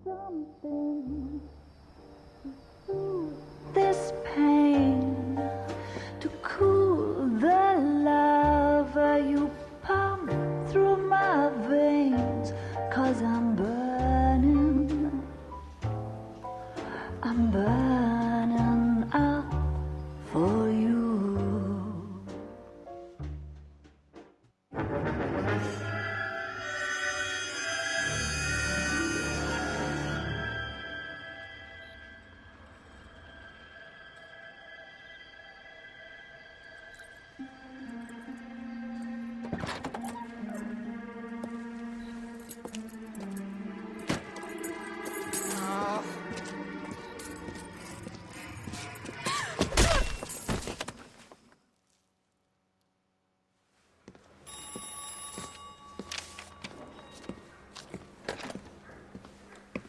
something to soothe this pain, to cool the lava you pump through my veins, 'cause I'm burning up for you.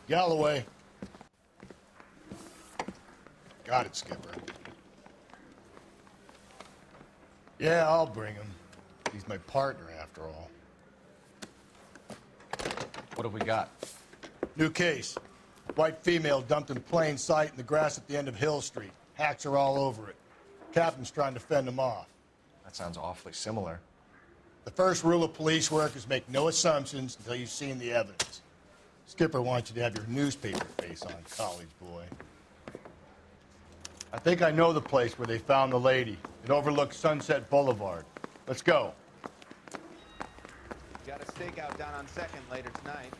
Galloway. Got it, Skipper. Yeah, I'll bring him. He's my partner, after all. What have we got? New case. White female dumped in plain sight in the grass at the end of Hill Street. Hacks are all over it. Captain's trying to fend them off. That sounds awfully similar. The first rule of police work is make no assumptions until you've seen the evidence. Skipper wants you to have your newspaper face on, college boy. I think I know the place where they found the lady. It overlooks Sunset Boulevard. Let's go. Got a stakeout down on 2nd later tonight.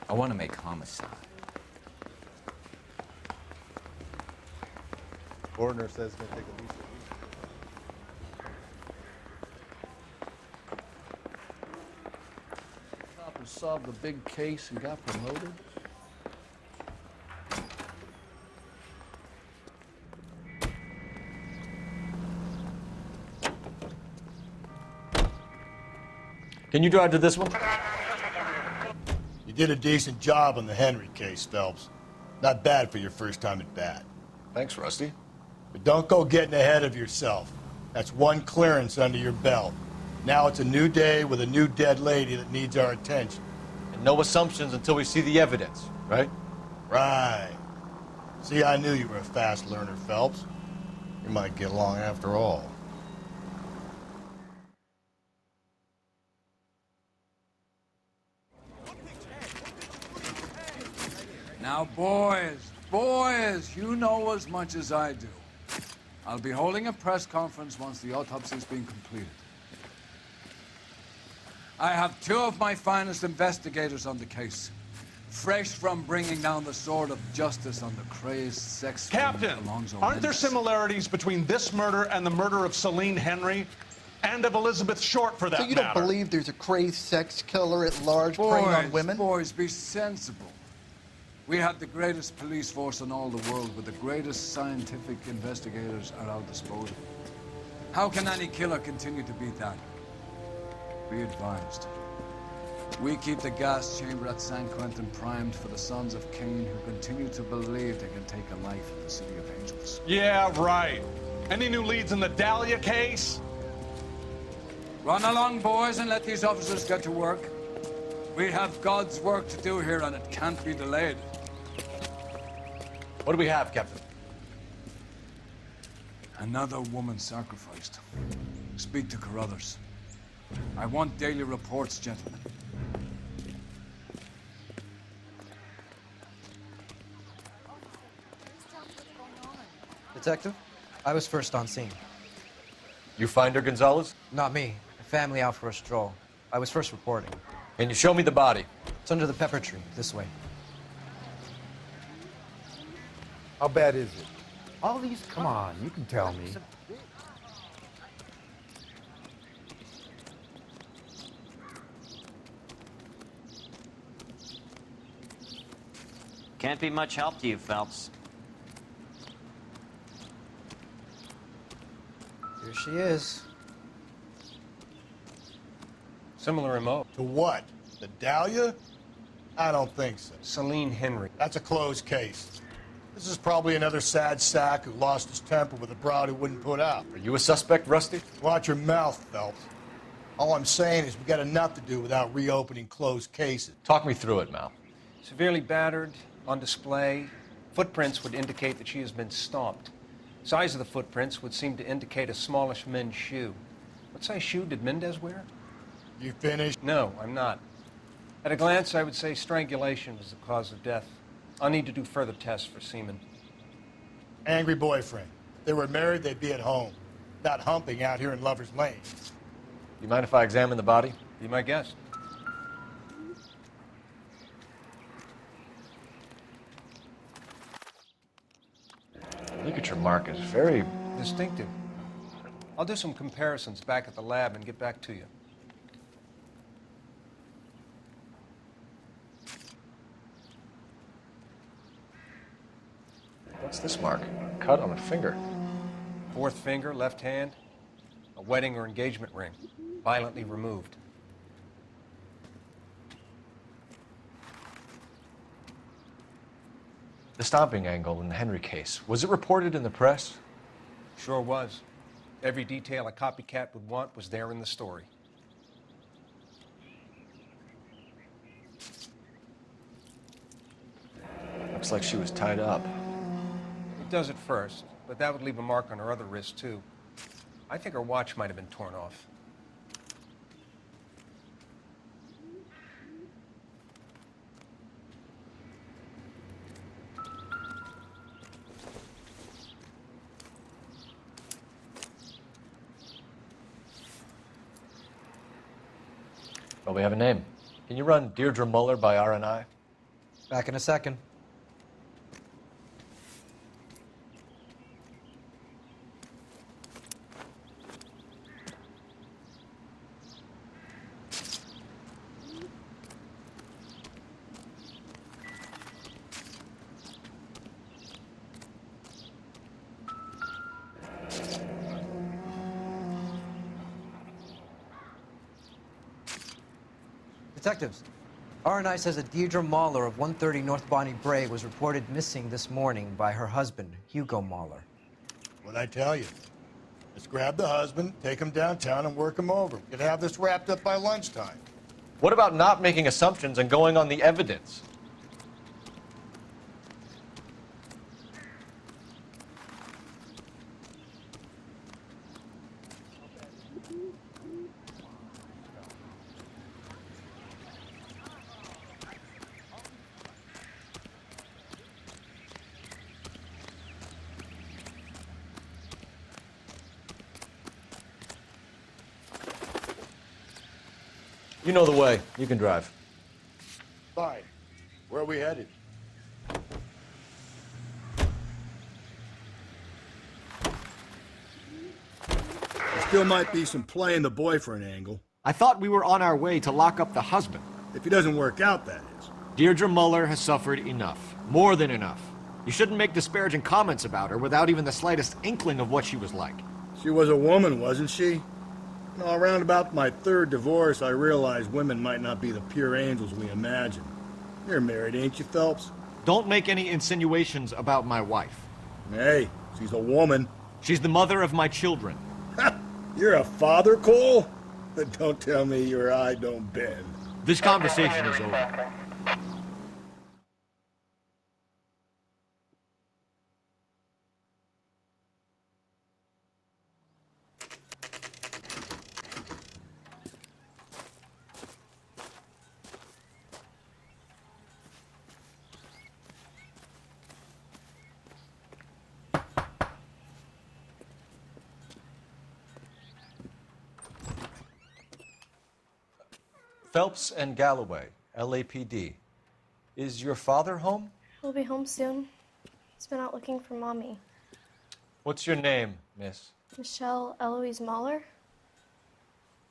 I want to make homicide. Coroner says it's going to take at least a week. Coppers solved the big case and got promoted. Can you drive to this one? You did a decent job on the Henry case, Phelps. Not bad for your first time at bat. Thanks, Rusty. But don't go getting ahead of yourself. That's one clearance under your belt. Now it's a new day with a new dead lady that needs our attention. And no assumptions until we see the evidence, right? Right. See, I knew you were a fast learner, Phelps. You might get along after all. Now, boys, you know as much as I do. I'll be holding a press conference once the autopsy's been completed. I have two of my finest investigators on the case, fresh from bringing down the sword of justice on the crazed sex Captain, aren't there similarities between this murder and the murder of Celine Henry and of Elizabeth Short, for that matter? So you matter? don't believe there's a crazed sex killer at large preying on women? Boys, be sensible. We have the greatest police force in all the world, with the greatest scientific investigators at our disposal. How can any killer continue to beat that? Be advised. We keep the gas chamber at San Quentin primed for the sons of Cain who continue to believe they can take a life in the City of Angels. Yeah, right. Any new leads in the Dahlia case? Run along, boys, and let these officers get to work. We have God's work to do here, and it can't be delayed. What do we have, Captain? Another woman sacrificed. Speak to Carruthers. I want daily reports, gentlemen. Detective, I was first on scene. You find her, Gonzalez? Not me. A family out for a stroll. I was first reporting. Can you show me the body? It's under the pepper tree, this way. How bad is it? All these, come on, you can tell me. Can't be much help to you, Phelps. Here she is. Similar MO. To what? The Dahlia? I don't think so. Celine Henry. That's a closed case. This is probably another sad sack who lost his temper with a broad who wouldn't put out. Are you a suspect, Rusty? Watch your mouth, Phelps. All I'm saying is we got enough to do without reopening closed cases. Talk me through it, Mal. Severely battered, on display. Footprints would indicate that she has been stomped. Size of the footprints would seem to indicate a smallish men's shoe. What size shoe did Mendez wear? You finished? No, I'm not. At a glance, I would say strangulation was the cause of death. I'll need to do further tests for semen. Angry boyfriend. If they were married, they'd be at home. Not humping out here in Lover's Lane. You mind if I examine the body? Be my guest. Look at your mark. It's very Distinctive. I'll do some comparisons back at the lab and get back to you. What's this mark? Cut on a finger. Fourth finger, left hand. A wedding or engagement ring. Violently removed. The stomping angle in the Henry case. Was it reported in the press? Sure was. Every detail a copycat would want was there in the story. Looks like she was tied up. It does at first, but that would leave a mark on her other wrist, too. I think her watch might have been torn off. Well, we have a name. Can you run Deirdre Muller by RNI? Back in a second. Detectives, RNI says that Deirdre Mahler of 130 North Bonnie Bray was reported missing this morning by her husband, Hugo Mahler. What'd I tell you? Let's grab the husband, take him downtown, and work him over. We could have this wrapped up by lunchtime. What about not making assumptions and going on the evidence? You know the way. You can drive. Fine. Where are we headed? There still might be some playing the boyfriend angle. I thought we were on our way to lock up the husband. If he doesn't work out, that is. Deirdre Muller has suffered enough. More than enough. You shouldn't make disparaging comments about her without even the slightest inkling of what she was like. She was a woman, wasn't she? You know, around about my third divorce, I realized women might not be the pure angels we imagine. You're married, ain't you, Phelps? Don't make any insinuations about my wife. Hey, she's a woman. She's the mother of my children. You're a father, Cole? Then don't tell me your eye don't bend. This conversation is over. Phelps and Galloway, LAPD. Is your father home? He'll be home soon. He's been out looking for Mommy. What's your name, miss? Michelle Eloise Mahler?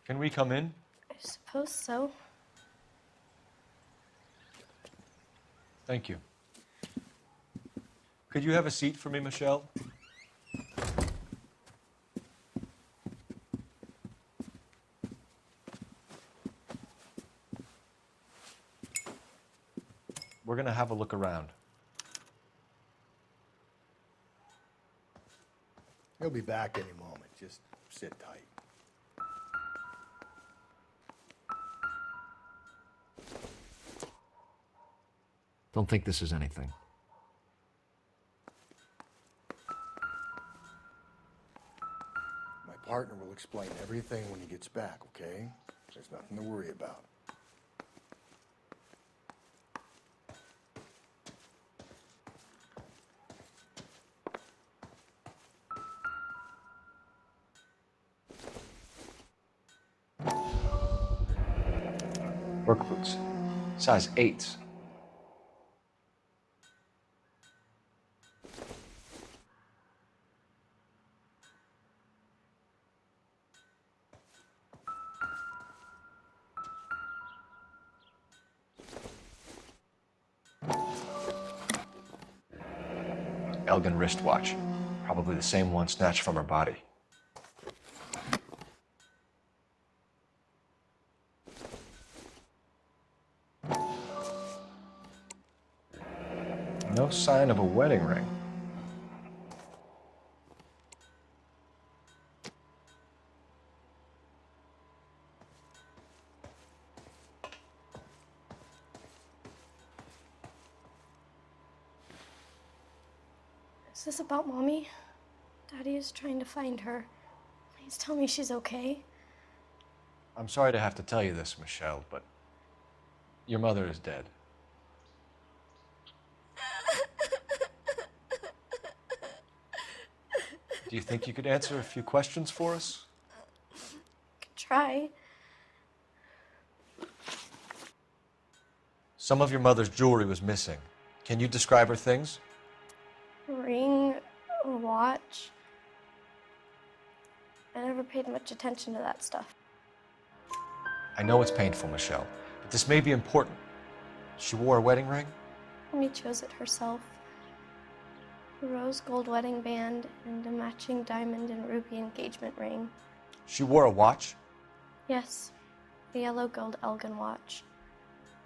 Can we come in? I suppose so. Thank you. Could you have a seat for me, Michelle? We're going to have a look around. He'll be back any moment. Just sit tight. Don't think this is anything. My partner will explain everything when he gets back, okay? There's nothing to worry about. Work boots. Size 8s. Elgin wristwatch. Probably the same one snatched from her body. No sign of a wedding ring. Is this about Mommy? Daddy is trying to find her. Please tell me she's okay. I'm sorry to have to tell you this, Michelle, but your mother is dead. Do you think you could answer a few questions for us? Could try. Some of your mother's jewelry was missing. Can you describe her things? A ring, a watch. I never paid much attention to that stuff. I know it's painful, Michelle, but this may be important. She wore a wedding ring? Mommy chose it herself. A rose gold wedding band and a matching diamond and ruby engagement ring. She wore a watch? Yes, a yellow gold Elgin watch.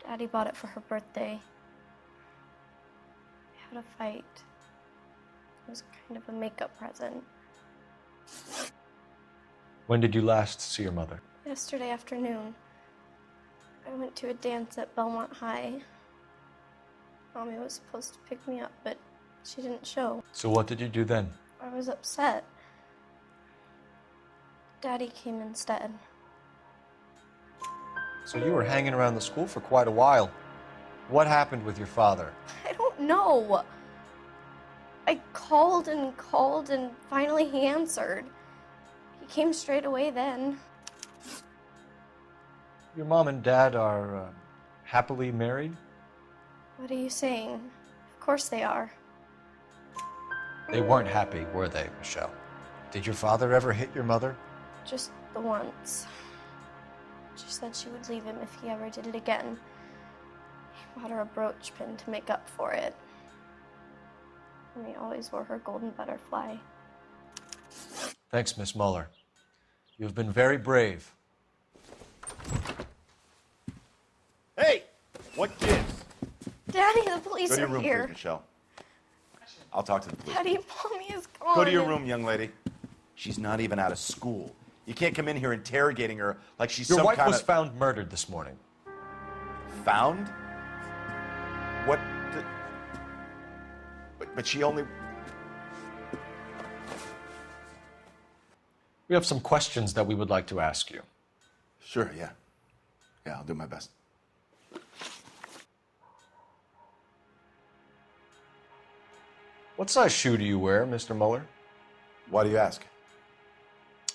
Daddy bought it for her birthday. We had a fight. It was kind of a makeup present. When did you last see your mother? Yesterday afternoon, I went to a dance at Belmont High. Mommy was supposed to pick me up, but she didn't show. So what did you do then? I was upset. Daddy came instead. So you were hanging around the school for quite a while. What happened with your father? I don't know. I called and finally he answered. He came straight away then. Your mom and dad are happily married? What are you saying? Of course they are. They weren't happy, were they, Michelle? Did your father ever hit your mother? Just the once. She said she would leave him if he ever did it again. He bought her a brooch pin to make up for it. And he always wore her golden butterfly. Thanks, Miss Muller. You've been very brave. Hey! What gives? Daddy, the police Go to your are room, here. please, Michelle. I'll talk to the police. Daddy, Mommy is gone. Go to your room, young lady. She's not even out of school. You can't come in here interrogating her like she's Your some wife kind was of... found murdered this morning. Found? What the... But she only... We have some questions that we would like to ask you. Sure, yeah. Yeah, I'll do my best. What size shoe do you wear, Mr. Muller? Why do you ask?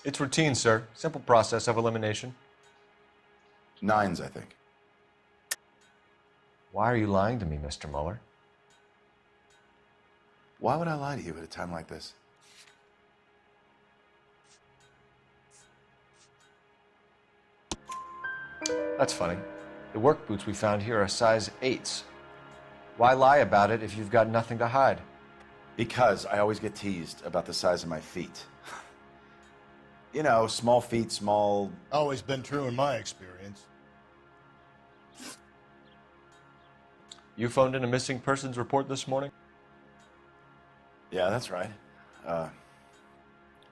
It's routine, sir. Simple process of elimination. 9s, I think. Why are you lying to me, Mr. Muller? Why would I lie to you at a time like this? That's funny. The work boots we found here are size 8s. Why lie about it if you've got nothing to hide? Because I always get teased about the size of my feet. You know, small feet, small... Always been true in my experience. You phoned in a missing persons report this morning? Yeah, that's right.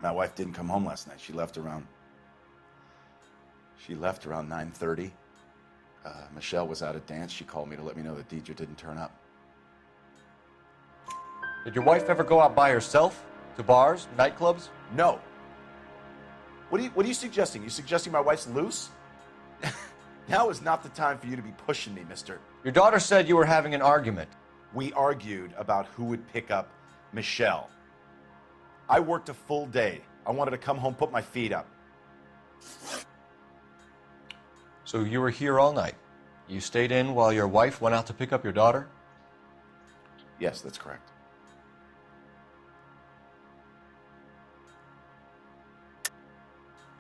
My wife didn't come home last night. She left around 9:30. Michelle was out at dance. She called me to let me know that Deidre didn't turn up. Did your wife ever go out by herself? To bars, nightclubs? No. What are you suggesting? You suggesting my wife's loose? Now is not the time for you to be pushing me, mister. Your daughter said you were having an argument. We argued about who would pick up Michelle. I worked a full day. I wanted to come home, put my feet up. So you were here all night? You stayed in while your wife went out to pick up your daughter? Yes, that's correct.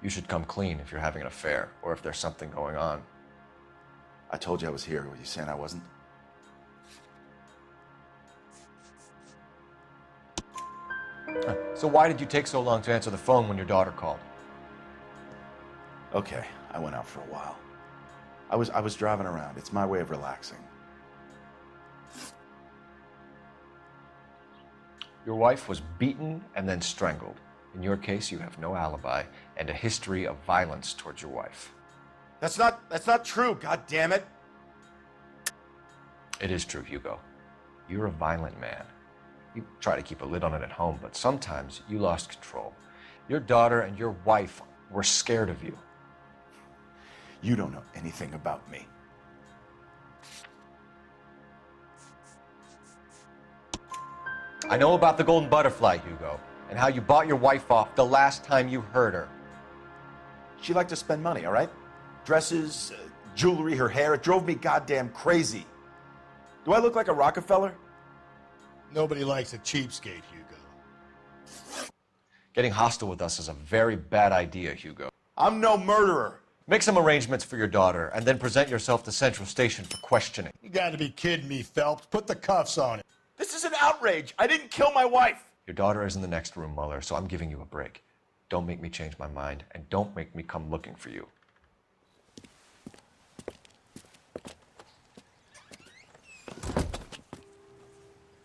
You should come clean if you're having an affair, or if there's something going on. I told you I was here. Were you saying I wasn't? So why did you take so long to answer the phone when your daughter called? Okay, I went out for a while. I was driving around. It's my way of relaxing. Your wife was beaten and then strangled. In your case, you have no alibi and a history of violence towards your wife. That's not true, god damn it. It is true, Hugo. You're a violent man. You try to keep a lid on it at home, but sometimes you lost control. Your daughter and your wife were scared of you. You don't know anything about me. I know about the golden butterfly, Hugo, and how you bought your wife off the last time you heard her. She liked to spend money, all right? Dresses, jewelry, her hair. It drove me goddamn crazy. Do I look like a Rockefeller? Nobody likes a cheapskate, Hugo. Getting hostile with us is a very bad idea, Hugo. I'm no murderer. Make some arrangements for your daughter, and then present yourself to Central Station for questioning. You gotta be kidding me, Phelps. Put the cuffs on it. This is an outrage. I didn't kill my wife. Your daughter is in the next room, Mueller, so I'm giving you a break. Don't make me change my mind, and don't make me come looking for you.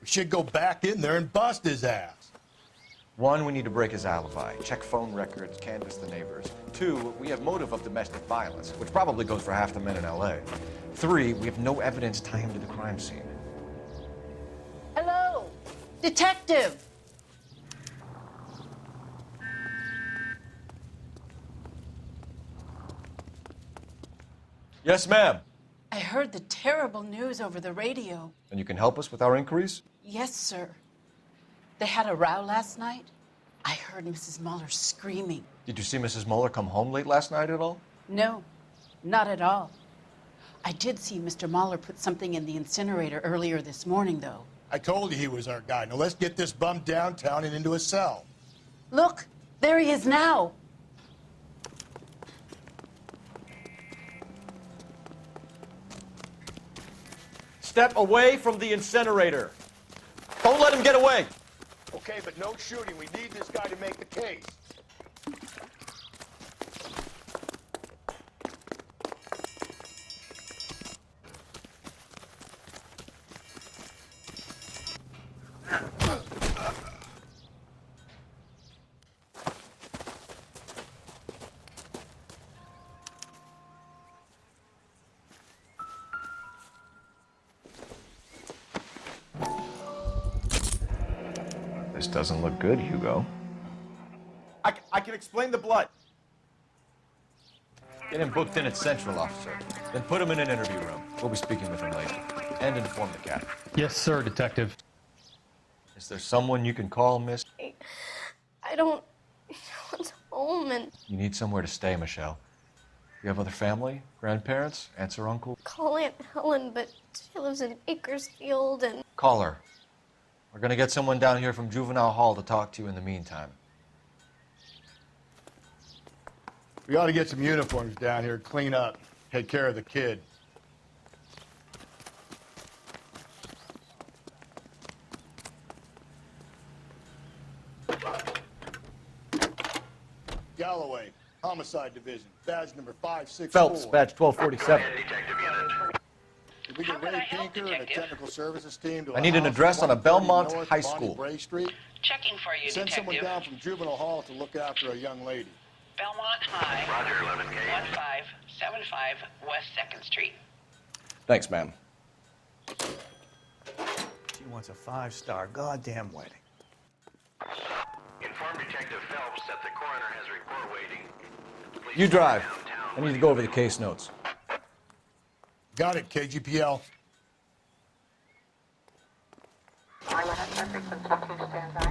We should go back in there and bust his ass. 1, we need to break his alibi. Check phone records, canvass the neighbors. 2, we have motive of domestic violence, which probably goes for half the men in LA. 3, we have no evidence tying him to the crime scene. Hello, detective. Yes, ma'am. I heard the terrible news over the radio. And you can help us with our inquiries? Yes, sir. They had a row last night. I heard Mrs. Mueller screaming. Did you see Mrs. Mueller come home late last night at all? No, not at all. I did see Mr. Mueller put something in the incinerator earlier this morning, though. I told you he was our guy. Now let's get this bum downtown and into a cell. Look, there he is now. Step away from the incinerator. Don't let him get away. Okay, but no shooting. We need this guy to make the case. This doesn't look good, Hugo. I can explain the blood. Get him booked in at Central, officer. Then put him in an interview room. We'll be speaking with him later. And inform the cat. Yes, sir, detective. Is there someone you can call, miss? I don't... No one's home and... You need somewhere to stay, Michelle. You have other family? Grandparents? Aunts or uncles? Call Aunt Helen, but she lives in Bakersfield and... Call her. We're gonna get someone down here from Juvenile Hall to talk to you in the meantime. We ought to get some uniforms down here, clean up, take care of the kid. Galloway, Homicide Division, badge number 564. Phelps, badge 1247. Did we get Ray Pinker and a technical services team to I need an address on a Belmont High School. Bray Street? Checking for you, Send detective. someone down from Juvenile Hall to look after a young lady. Belmont High. Roger, 11K. 1575 West 2nd Street. Thanks, ma'am. T1 wants a 5-star goddamn wedding. Inform Detective Phelps that the coroner has a report waiting. Please You drive. I need to go over the case notes. Got it, KGPL.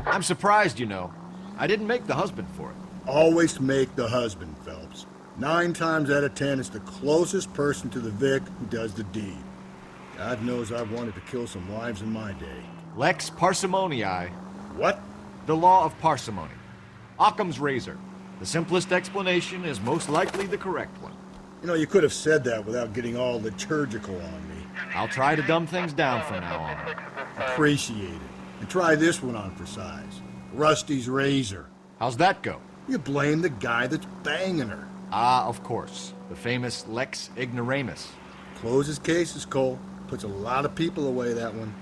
I'm surprised, you know. I didn't make the husband for it. Always make the husband, Phelps. 9 times out of 10, it's the closest person to the Vic who does the deed. God knows I've wanted to kill some wives in my day. Lex parsimoniae. What? The law of parsimony. Occam's razor. The simplest explanation is most likely the correct one. You know, you could have said that without getting all liturgical on me. I'll try to dumb things down from now on. Appreciate it. And try this one on for size. Rusty's razor. How's that go? You blame the guy that's banging her. Ah, of course. The famous Lex ignoramus. Closes cases, Cole. Puts a lot of people away, that one.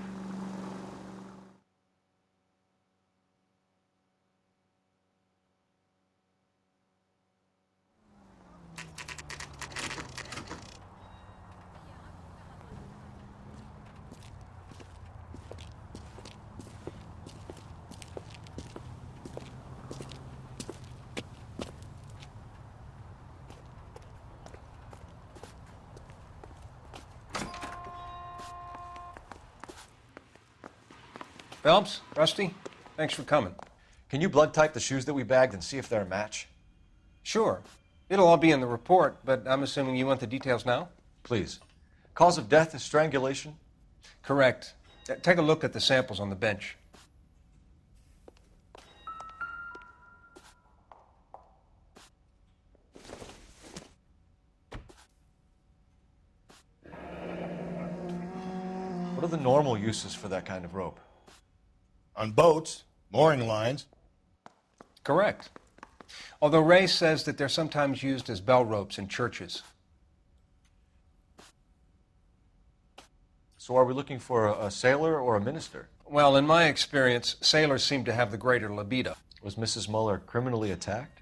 Phelps, Rusty, thanks for coming. Can you blood type the shoes that we bagged and see if they're a match? Sure. It'll all be in the report, but I'm assuming you want the details now? Please. Cause of death is strangulation? Correct. Take a look at the samples on the bench. What are the normal uses for that kind of rope? On boats, mooring lines. Correct. Although Ray says that they're sometimes used as bell ropes in churches. So are we looking for a sailor or a minister? Well, in my experience, sailors seem to have the greater libido. Was Mrs. Muller criminally attacked?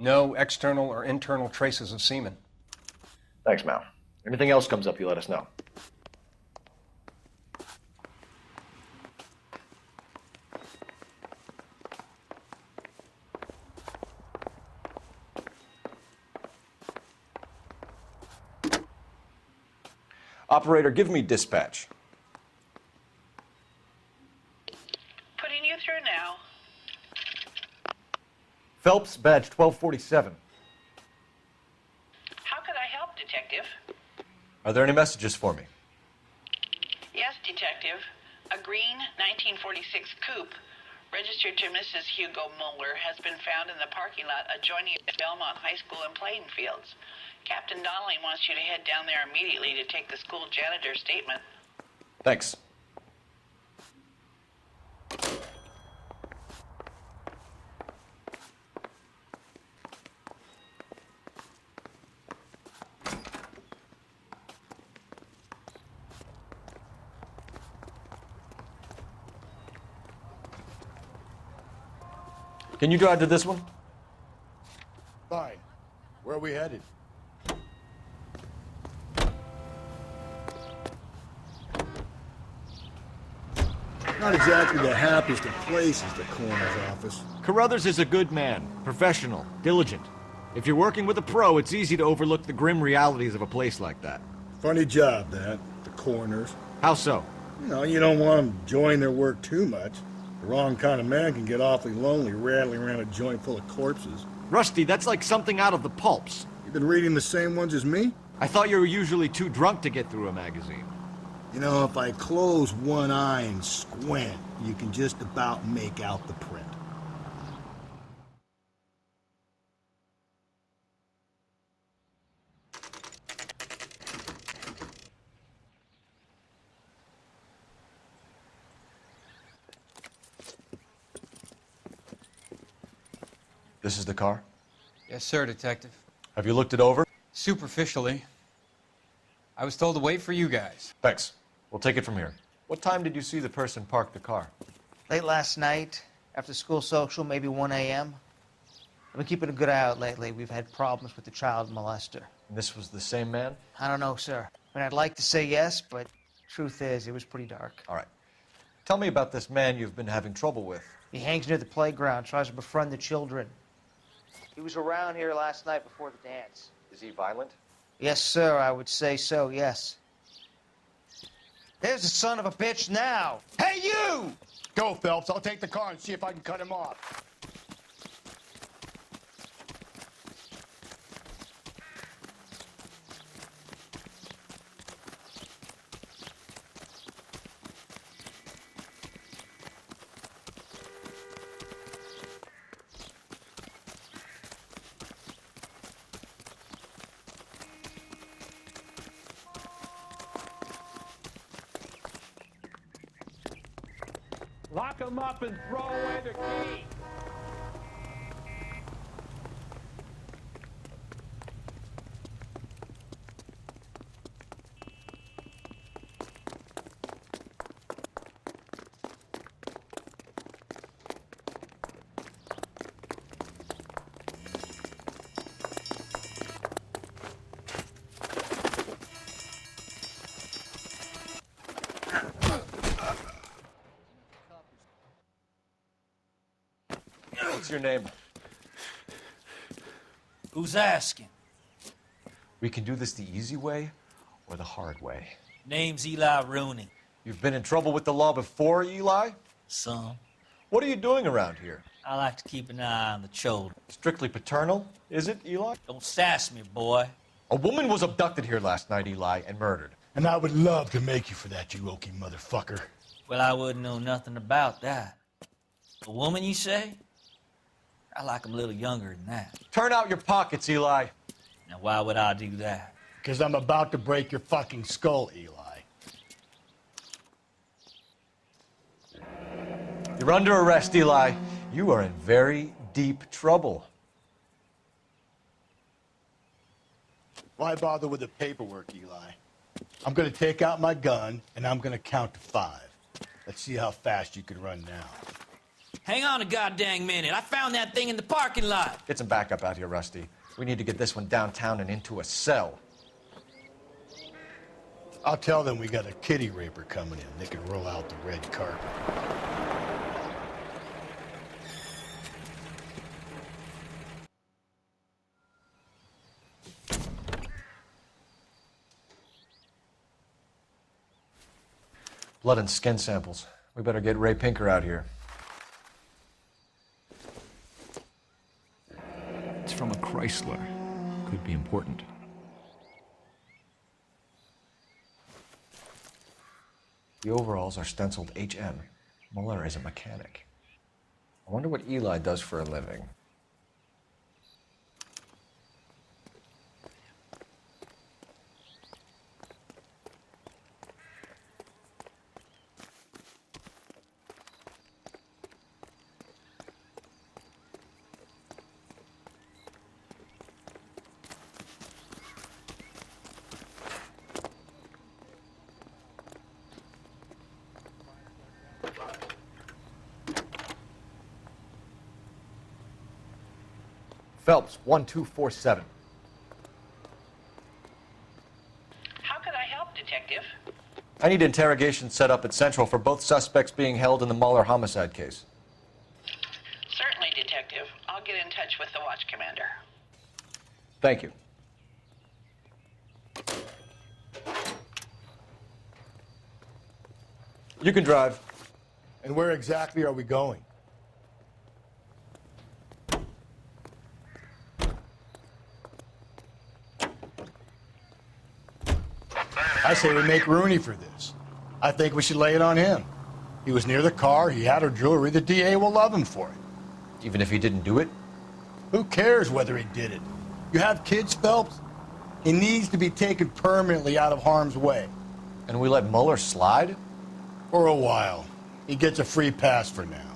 No external or internal traces of semen. Thanks, Mal. Anything else comes up, you let us know. Operator, give me dispatch. Putting you through now. Phelps, badge 1247. How could I help, Detective? Are there any messages for me? Yes, Detective. A green 1946 coupe registered to Mrs. Hugo Muller has been found in the parking lot adjoining Belmont High School and playing fields. Captain Donnelly wants you to head down there immediately to take the school janitor's statement. Thanks. Can you drive to this one? Fine. Where are we headed? Not exactly the happiest of places, the coroner's office. Carruthers is a good man, professional, diligent. If you're working with a pro, it's easy to overlook the grim realities of a place like that. Funny job, that, the coroner's. How so? You know, you don't want them enjoying their work too much. The wrong kind of man can get awfully lonely rattling around a joint full of corpses. Rusty, that's like something out of the pulps. You been reading the same ones as me? I thought you were usually too drunk to get through a magazine. You know, if I close one eye and squint, you can just about make out the print. This is the car? Yes, sir, Detective. Have you looked it over? Superficially. I was told to wait for you guys. Thanks. We'll take it from here. What time did you see the person park the car? Late last night, after school social, maybe 1 a.m. I've been keeping a good eye out lately. We've had problems with the child molester. And this was the same man? I don't know, sir. I mean, I'd like to say yes, but truth is, it was pretty dark. All right. Tell me about this man you've been having trouble with. He hangs near the playground, tries to befriend the children. He was around here last night before the dance. Is he violent? Yes, sir, I would say so, yes. There's the son of a bitch now. Hey, you! Go, Phelps. I'll take the car and see if I can cut him off. Lock him up and throw away the key. What's your name? Who's asking? We can do this the easy way or the hard way. Name's Eli Rooney. You've been in trouble with the law before, Eli? Some. What are you doing around here? I like to keep an eye on the children. Strictly paternal, is it, Eli? Don't sass me, boy. A woman was abducted here last night, Eli, and murdered. And I would love to make you for that, you oaky motherfucker. Well, I wouldn't know nothing about that. A woman, you say? I like 'em a little younger than that. Turn out your pockets, Eli. Now, why would I do that? Because I'm about to break your fucking skull, Eli. You're under arrest, Eli. You are in very deep trouble. Why bother with the paperwork, Eli? I'm gonna take out my gun, and I'm gonna count to 5. Let's see how fast you can run now. Hang on a goddamn minute. I found that thing in the parking lot. Get some backup out here, Rusty. We need to get this one downtown and into a cell. I'll tell them we got a kitty raper coming in. They can roll out the red carpet. Blood and skin samples. We better get Ray Pinker out here. It's from a Chrysler. Could be important. The overalls are stenciled HM. Muller is a mechanic. I wonder what Eli does for a living. Phelps, 1247. How could I help, Detective? I need interrogation set up at Central for both suspects being held in the Muller homicide case. Certainly, Detective. I'll get in touch with the watch commander. Thank you. You can drive. And where exactly are we going? I say we make Rooney for this. I think we should lay it on him. He was near the car, he had her jewelry, the DA will love him for it. Even if he didn't do it? Who cares whether he did it? You have kids, Phelps? He needs to be taken permanently out of harm's way. And we let Muller slide? For a while. He gets a free pass for now.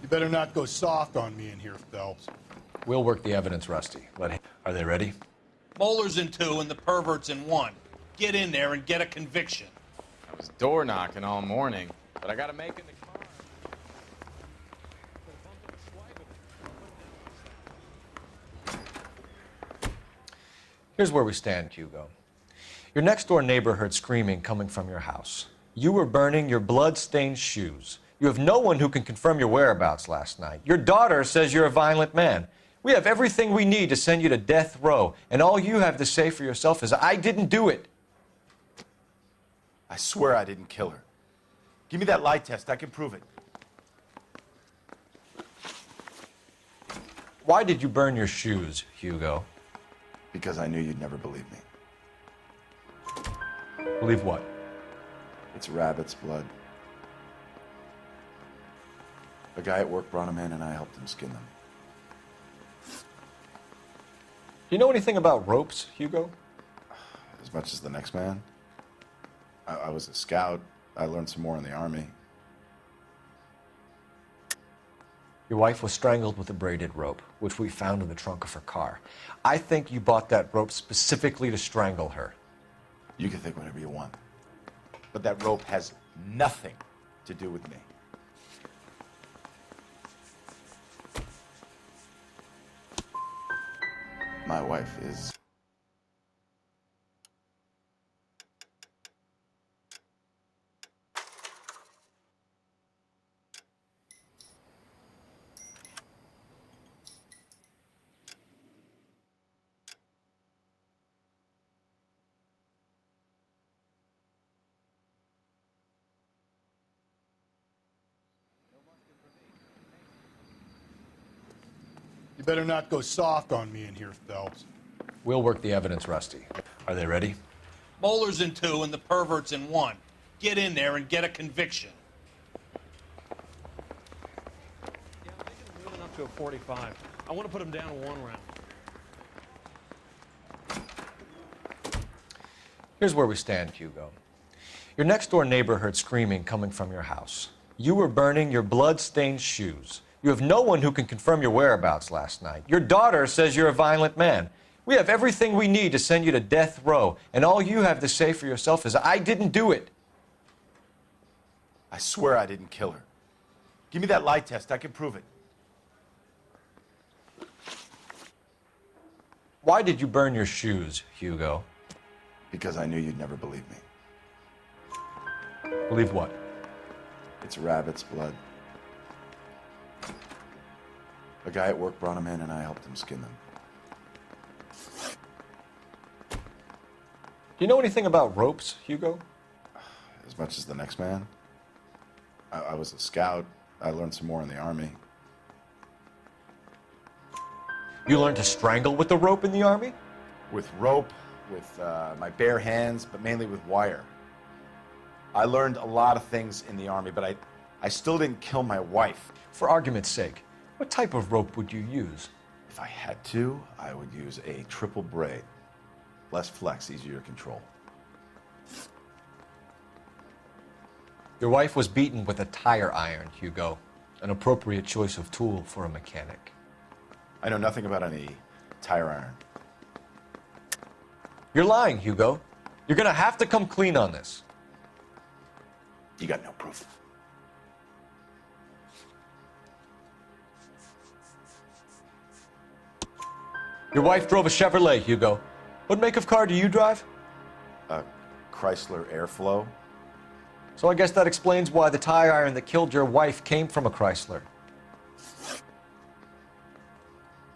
You better not go soft on me in here, Phelps. We'll work the evidence, Rusty. Are they ready? Moeller's in 2 and the pervert's in 1. Get in there and get a conviction. I was door knocking all morning, but I gotta make it in the car. Here's where we stand, Hugo. Your next door neighbor heard screaming coming from your house. You were burning your blood-stained shoes. You have no one who can confirm your whereabouts last night. Your daughter says you're a violent man. We have everything we need to send you to death row, and all you have to say for yourself is, I didn't do it. I swear I didn't kill her. Give me that lie test. I can prove it. Why did you burn your shoes, Hugo? Because I knew you'd never believe me. Believe what? It's rabbit's blood. A guy at work brought him in and I helped him skin them. Do you know anything about ropes, Hugo? As much as the next man. I was a scout. I learned some more in the army. Your wife was strangled with a braided rope, which we found in the trunk of her car. I think you bought that rope specifically to strangle her. You can think whatever you want. But that rope has nothing to do with me. My wife is... You better not go soft on me in here, Phelps. We'll work the evidence, Rusty. Are they ready? Moeller's in 2 and the pervert's in 1. Get in there and get a conviction. Yeah, I'm moving up to a 45. I want to put him down to 1 round. Here's where we stand, Hugo. Your next door neighbor heard screaming coming from your house. You were burning your blood-stained shoes. You have no one who can confirm your whereabouts last night. Your daughter says you're a violent man. We have everything we need to send you to death row, and all you have to say for yourself is, I didn't do it. I swear I didn't kill her. Give me that lie test. I can prove it. Why did you burn your shoes, Hugo? Because I knew you'd never believe me. Believe what? It's rabbit's blood. A guy at work brought him in and I helped him skin them. Do you know anything about ropes, Hugo? As much as the next man. I was a scout. I learned some more in the army. You learned to strangle with the rope in the army? With rope, with my bare hands, but mainly with wire. I learned a lot of things in the army, but I still didn't kill my wife. For argument's sake, what type of rope would you use? If I had to, I would use a triple braid. Less flex, easier to control. Your wife was beaten with a tire iron, Hugo. An appropriate choice of tool for a mechanic. I know nothing about any tire iron. You're lying, Hugo. You're gonna have to come clean on this. You got no proof. Your wife drove a Chevrolet, Hugo. What make of car do you drive? A Chrysler Airflow. So I guess that explains why the tire iron that killed your wife came from a Chrysler.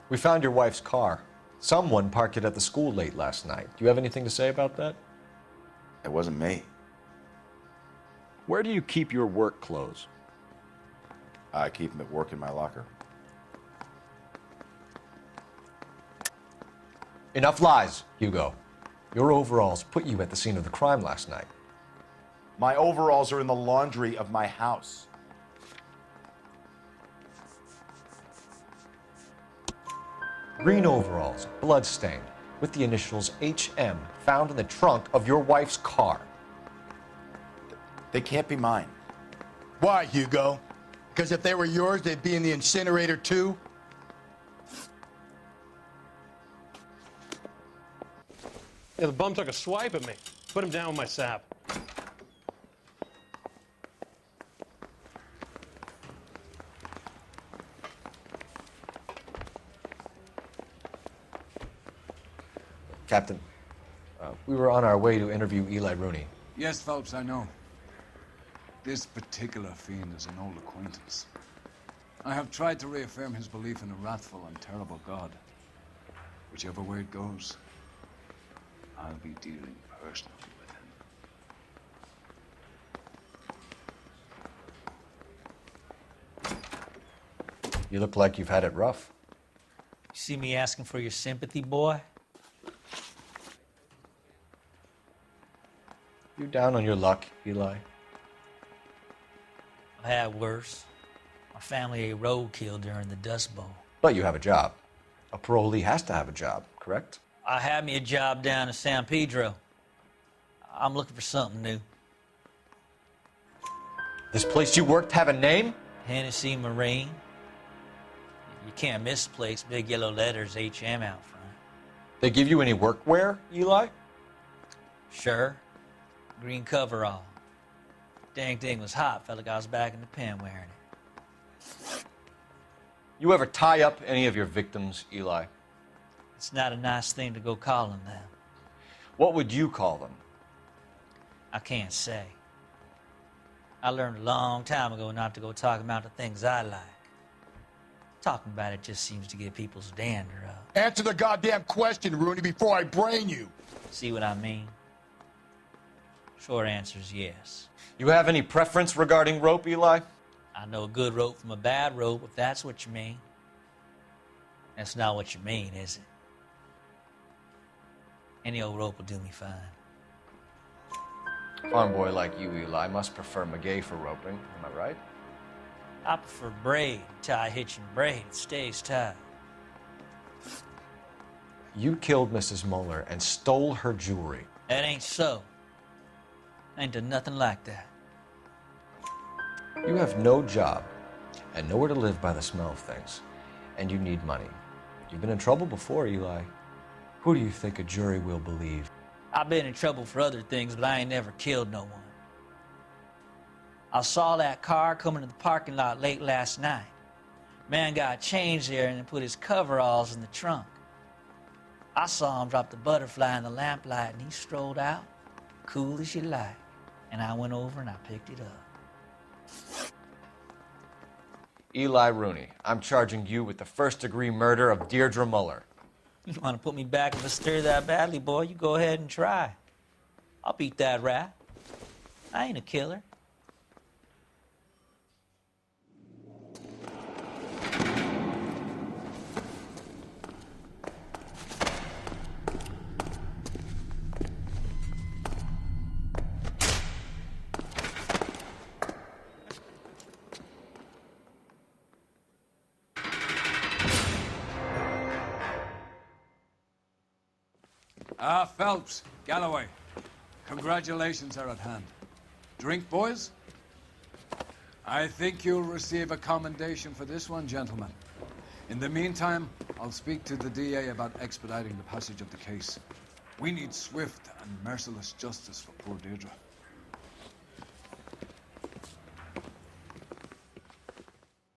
We found your wife's car. Someone parked it at the school late last night. Do you have anything to say about that? It wasn't me. Where do you keep your work clothes? I keep them at work in my locker. Enough lies, Hugo. Your overalls put you at the scene of the crime last night. My overalls are in the laundry of my house. Green overalls, blood-stained, with the initials HM found in the trunk of your wife's car. They can't be mine. Why, Hugo? Because if they were yours, they'd be in the incinerator too? Yeah, the bum took a swipe at me. Put him down with my sap. Captain, we were on our way to interview Eli Rooney. Yes, Phelps, I know. This particular fiend is an old acquaintance. I have tried to reaffirm his belief in a wrathful and terrible God. Whichever way it goes, I'll be dealing personally with him. You look like you've had it rough. You see me asking for your sympathy, boy? You down on your luck, Eli? I've had worse. My family ate roadkill during the Dust Bowl. But you have a job. A parolee has to have a job, correct? I had me a job down in San Pedro. I'm looking for something new. This place you worked have a name? Hennessy Marine. You can't miss the place. Big yellow letters, HM out front. They give you any workwear, Eli? Sure. Green coverall. Dang thing was hot. Felt like I was back in the pen wearing it. You ever tie up any of your victims, Eli? It's not a nice thing to go calling them. What would you call them? I can't say. I learned a long time ago not to go talking about the things I like. Talking about it just seems to get people's dander up. Answer the goddamn question, Rooney, before I brain you. See what I mean? Short answer is yes. You have any preference regarding rope, Eli? I know a good rope from a bad rope, if that's what you mean. That's not what you mean, is it? Any old rope will do me fine. Farm boy like you, Eli, must prefer Magay for roping. Am I right? I prefer braid, tie, hitch, and braid. It stays tied. You killed Mrs. Moeller and stole her jewelry. That ain't so. I ain't done nothing like that. You have no job and nowhere to live by the smell of things, and you need money. You've been in trouble before, Eli. Who do you think a jury will believe? I've been in trouble for other things, but I ain't never killed no one. I saw that car coming to the parking lot late last night. Man got changed there and then put his coveralls in the trunk. I saw him drop the butterfly in the lamplight and he strolled out, cool as you like. And I went over and I picked it up. Eli Rooney, I'm charging you with the first-degree murder of Deirdre Muller. You want to put me back in the stir that badly, boy? You go ahead and try. I'll beat that rap. I ain't a killer. Phelps, Galloway, congratulations are at hand. Drink, boys? I think you'll receive a commendation for this one, gentlemen. In the meantime, I'll speak to the DA about expediting the passage of the case. We need swift and merciless justice for poor Deirdre.